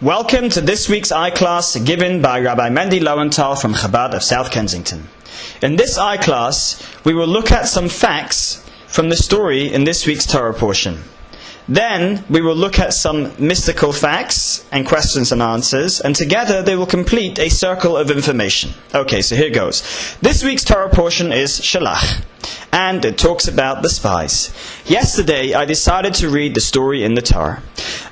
Welcome to this week's iClass given by Rabbi Mendy Loewenthal from Chabad of South Kensington. In this iClass, we will look at some facts from the story in this week's Torah portion. Then, we will look at some mystical facts and questions and answers, and together they will complete a circle of information. Okay, so here goes. This week's Torah portion is Shelach, and it talks about the spies. Yesterday, I decided to read the story in the Torah.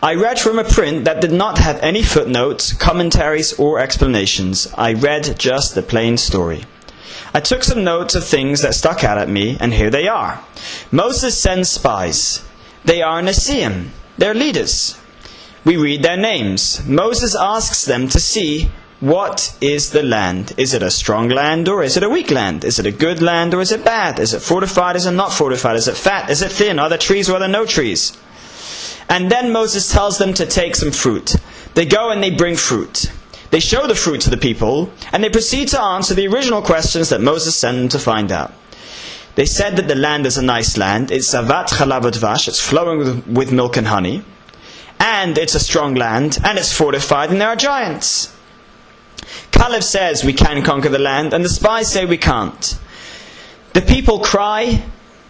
I read from a print that did not have any footnotes, commentaries, or explanations. I read just the plain story. I took some notes of things that stuck out at me, and here they are. Moses sends spies. They are Nesiim. They're leaders. We read their names. Moses asks them to see what is the land. Is it a strong land or is it a weak land? Is it a good land or is it bad? Is it fortified? Is it not fortified? Is it fat? Is it thin? Are there trees or are there no trees? And then Moses tells them to take some fruit. They go and they bring fruit. They show the fruit to the people and they proceed to answer the original questions that Moses sent them to find out. They said that the land is a nice land. It's Zavat Chalav Udvash. It's flowing with milk and honey. And it's a strong land. And it's fortified. And there are giants. Caleb says we can conquer the land. And the spies say we can't. The people cry.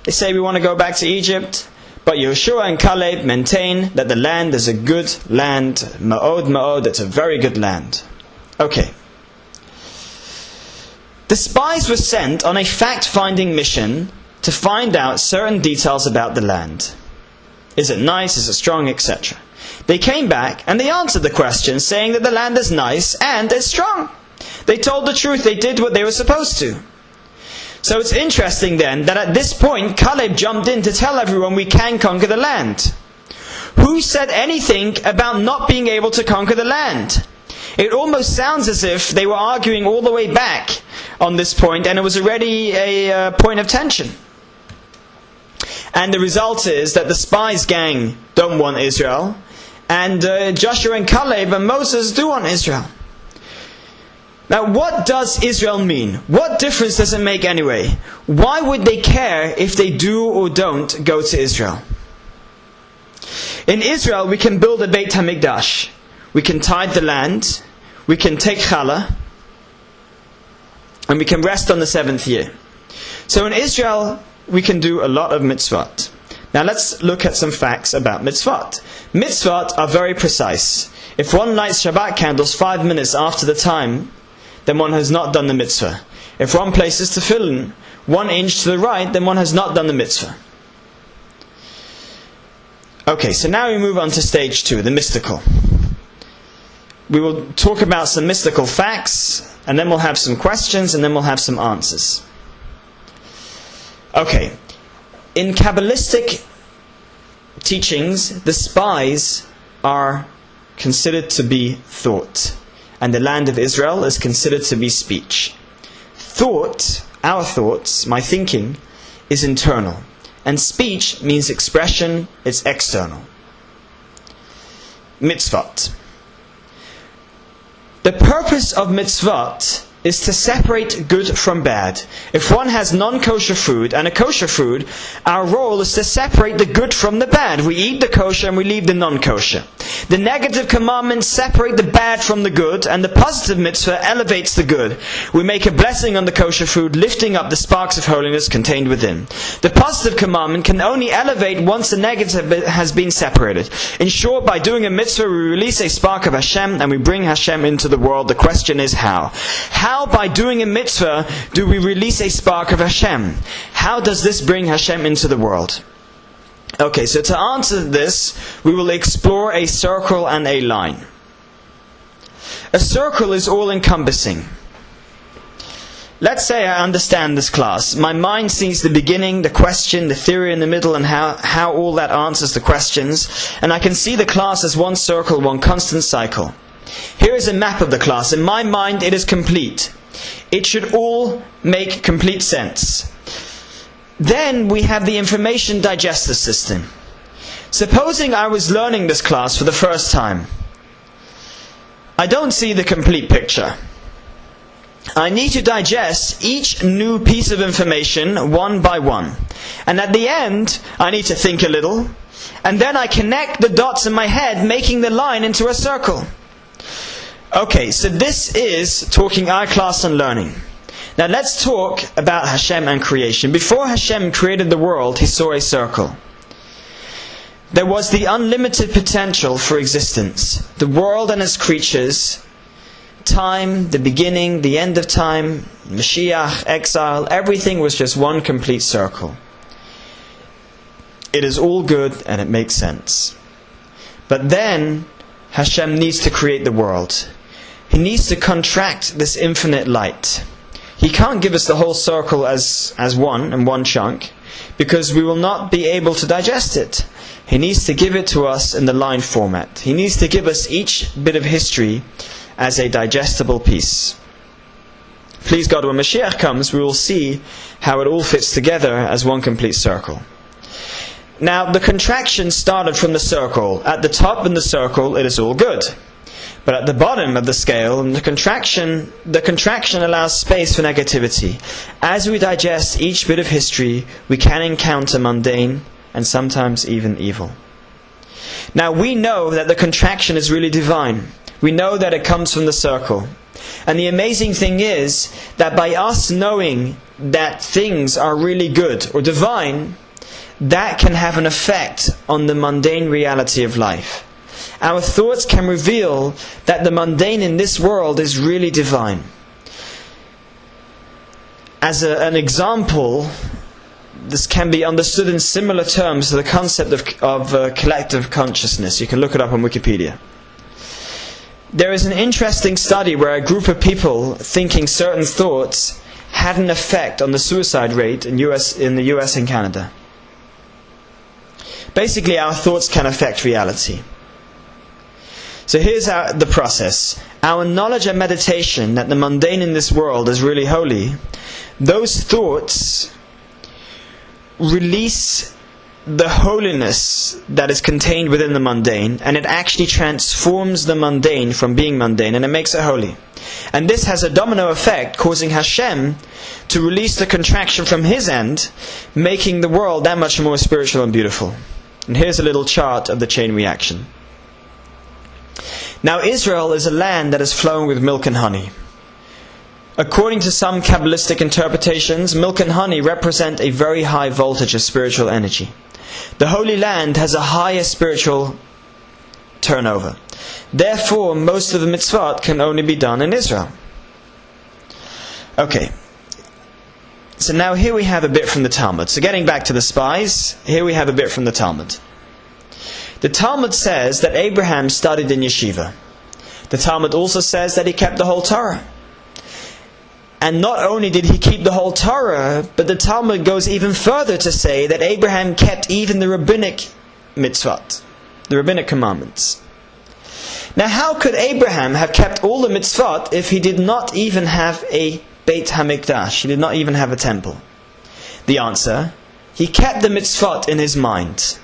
They say we want to go back to Egypt. But Yeshua and Caleb maintain that the land is a good land. Ma'od, ma'od. It's a very good land. Okay. The spies were sent on a fact-finding mission to find out certain details about the land. Is it nice? Is it strong? Etc. They came back and they answered the question saying that the land is nice and it's strong. They told the truth. They did what they were supposed to. So it's interesting then that at this point Caleb jumped in to tell everyone we can conquer the land. Who said anything about not being able to conquer the land? It almost sounds as if they were arguing all the way back on this point, and it was already a point of tension. And the result is that the spies gang don't want Israel, and Joshua and Caleb and Moses do want Israel. Now, what does Israel mean? What difference does it make anyway? Why would they care if they do or don't go to Israel? In Israel, we can build a Beit HaMikdash. We can tithe the land, we can take challah, and we can rest on the 7th year. So in Israel, we can do a lot of mitzvot. Now let's look at some facts about mitzvot. Mitzvot are very precise. If one lights Shabbat candles 5 minutes after the time, then one has not done the mitzvah. If one places tefillin 1 inch to the right, then one has not done the mitzvah. Okay, so now we move on to stage 2, the mystical. We will talk about some mystical facts, and then we'll have some questions, and then we'll have some answers. Okay. In Kabbalistic teachings, the spies are considered to be thought, and the land of Israel is considered to be speech. Thought, our thoughts, my thinking, is internal, and speech means expression, it's external. Mitzvot. The purpose of mitzvot is to separate good from bad. If one has non-kosher food and a kosher food, our role is to separate the good from the bad. We eat the kosher and we leave the non-kosher. The negative commandments separate the bad from the good, and the positive mitzvah elevates the good. We make a blessing on the kosher food, lifting up the sparks of holiness contained within. The positive commandment can only elevate once the negative has been separated. In short, by doing a mitzvah, we release a spark of Hashem and we bring Hashem into the world. The question is how? How, by doing a mitzvah, do we release a spark of Hashem? How does this bring Hashem into the world? Okay, so to answer this, we will explore a circle and a line. A circle is all-encompassing. Let's say I understand this class. My mind sees the beginning, the question, the theory in the middle, and how all that answers the questions. And I can see the class as one circle, one constant cycle. Here is a map of the class. In my mind, it is complete. It should all make complete sense. Then we have the information digestive system. Supposing I was learning this class for the first time. I don't see the complete picture. I need to digest each new piece of information one by one. And at the end, I need to think a little. And then I connect the dots in my head, making the line into a circle. Okay, so this is talking iClass and learning. Now let's talk about Hashem and creation. Before Hashem created the world, He saw a circle. There was the unlimited potential for existence. The world and its creatures, time, the beginning, the end of time, Mashiach, exile, everything was just one complete circle. It is all good and it makes sense. But then Hashem needs to create the world. He needs to contract this infinite light. He can't give us the whole circle as one and one chunk, because we will not be able to digest it. He needs to give it to us in the line format. He needs to give us each bit of history as a digestible piece. Please God, when Mashiach comes, we will see how it all fits together as one complete circle. Now, the contraction started from the circle. At the top in the circle, it is all good. But at the bottom of the scale, the contraction allows space for negativity. As we digest each bit of history, we can encounter mundane and sometimes even evil. Now, we know that the contraction is really divine. We know that it comes from the circle. And the amazing thing is that by us knowing that things are really good or divine, that can have an effect on the mundane reality of life. Our thoughts can reveal that the mundane in this world is really divine. As an example, this can be understood in similar terms to the concept of collective consciousness. You can look it up on Wikipedia. There is an interesting study where a group of people thinking certain thoughts had an effect on the suicide rate in the US and Canada. Basically, our thoughts can affect reality. So here's the process. Our knowledge and meditation that the mundane in this world is really holy, those thoughts release the holiness that is contained within the mundane, and it actually transforms the mundane from being mundane, and it makes it holy. And this has a domino effect, causing Hashem to release the contraction from His end, making the world that much more spiritual and beautiful. And here's a little chart of the chain reaction. Now, Israel is a land that is flowing with milk and honey. According to some Kabbalistic interpretations, milk and honey represent a very high voltage of spiritual energy. The Holy Land has a higher spiritual turnover. Therefore, most of the mitzvot can only be done in Israel. Okay. So now here we have a bit from the Talmud. So getting back to the spies, here we have a bit from the Talmud. The Talmud says that Abraham studied in yeshiva. The Talmud also says that he kept the whole Torah. And not only did he keep the whole Torah, but the Talmud goes even further to say that Abraham kept even the rabbinic mitzvot, the rabbinic commandments. Now, how could Abraham have kept all the mitzvot if he did not even have a Beit HaMikdash? He did not even have a temple. The answer, he kept the mitzvot in his mind.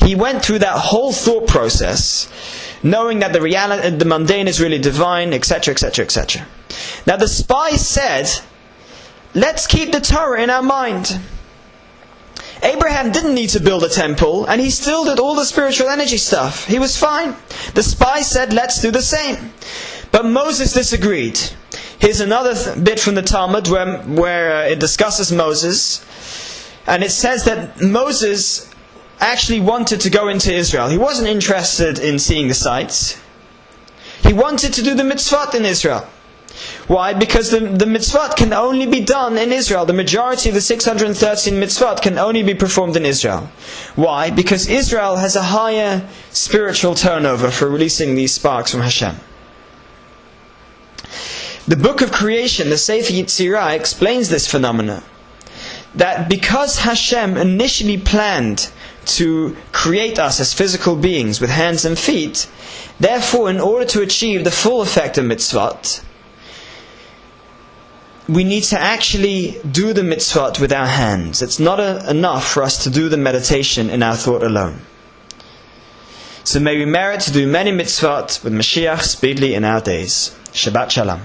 He went through that whole thought process, knowing that the mundane is really divine, etc., etc., etc. Now the spies said, let's keep the Torah in our mind. Abraham didn't need to build a temple, and he still did all the spiritual energy stuff. He was fine. The spies said, let's do the same. But Moses disagreed. Here's another bit from the Talmud where it discusses Moses. And it says that Moses actually wanted to go into Israel. He wasn't interested in seeing the sights. He wanted to do the mitzvot in Israel. Why? Because the mitzvot can only be done in Israel. The majority of the 613 mitzvot can only be performed in Israel. Why? Because Israel has a higher spiritual turnover for releasing these sparks from Hashem. The book of creation, the Sefer Yetzirah, explains this phenomena. That because Hashem initially planned to create us as physical beings with hands and feet, therefore in order to achieve the full effect of mitzvot, we need to actually do the mitzvot with our hands. It's not enough for us to do the meditation in our thought alone. So may we merit to do many mitzvot with Mashiach speedily in our days. Shabbat Shalom.